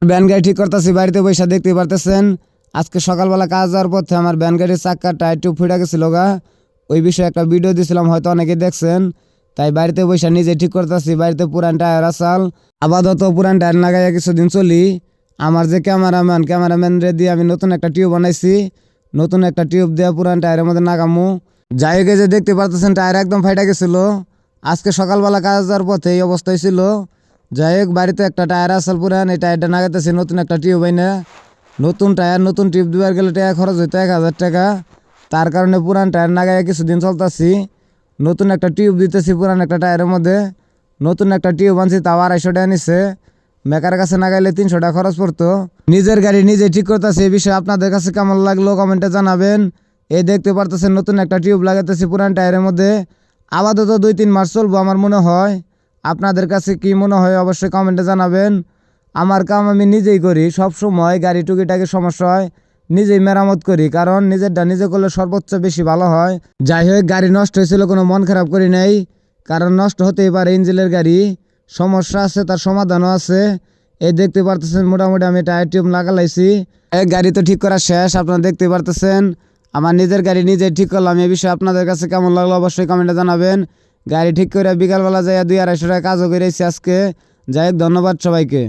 Van গাড়ি ঠিক করতেছি বাড়িতে বসে দেখতে পারতেছেন। আজকে সকালবেলা কাজ যাওয়ার পথে আমার ভ্যান গাড়ির চাক্কার টায়ার টিউব ফুটে গেছিল গা। ওই বিষয়ে একটা ভিডিও দিয়েছিলাম, হয়তো অনেকে দেখছেন। তাই বাড়িতে বসে নিজে ঠিক করতেছি। বাড়িতে পুরান টায়ার আসাল, আপাতত পুরান টায়ার লাগাইয়া কিছুদিন চলি। আমার যে ক্যামেরাম্যান রে দিয়ে আমি নতুন একটা টিউব বানাইছি। নতুন একটা টিউব দিয়ে পুরান টায়ারের মধ্যে নাগামু। যাই হোক, যে দেখতে পারতেছেন টায়ার একদম ফাইটা গেছিল। আজকে সকালবেলা কাজ যাওয়ার পথে এই অবস্থায় ছিল। যাই হোক, বাড়িতে একটা টায়ার আসল পুরান, এই টায়ারটা নাগাইতেছি নতুন একটা টিউব আইনা। নতুন টায়ার নতুন টিউব দিবার গেলে টাকা খরচ হইতো 1000 টাকা। তার কারণে পুরান টায়ার নাগাইয়া কিছুদিন চলতেছি। নতুন একটা টিউব দিতেছি পুরান একটা টায়ারের মধ্যে। নতুন একটা টিউব আনছি, তাও 250 টাকা নিচ্ছে। মেকার কাছে নাগাইলে 300 টাকা খরচ পড়তো। নিজের গাড়ি নিজে ঠিক করতেছি। এই বিষয়ে আপনাদের কাছে কেমন লাগলো কমেন্টে জানাবেন। এই দেখতে পারতেছেন নতুন একটা টিউব লাগাইতেছি পুরান টায়ারের মধ্যে। আপাতত 2-3 মাস চলবো আমার মনে হয়। আপনাদের কাছে কি মনে হয় অবশ্যই কমেন্টে জানাবেন। আমার কাম আমি নিজেই করি, সব সময় গাড়ি টুকিটাকি সমস্যা হয় নিজেই মেরামত করি, কারণ নিজেরটা নিজে করলে সর্বোচ্চ বেশি ভালো হয়। যাই হোক, গাড়ি নষ্ট হয়েছিল, কোনো মন খারাপ করি নাই, কারণ নষ্ট হতেই পারে, ইঞ্জিনের গাড়ি, সমস্যা আছে, তার সমাধানও আছে। এই দেখতে পারতেছেন মোটামুটি আমি টায়ার টিউব লাগালাইছি। এই গাড়ি তো ঠিক করা শেষ, আপনারা দেখতে পারতেছেন। আমার নিজের গাড়ি নিজে ঠিক করলাম। এই বিষয়ে আপনাদের কাছে কেমন লাগলো অবশ্যই কমেন্টে জানাবেন। গাড়ি ঠিক করে বিকালবেলা যাই 200-250 টাকা কাজও করেছি আজকে। যাই হোক, ধন্যবাদ সবাইকে।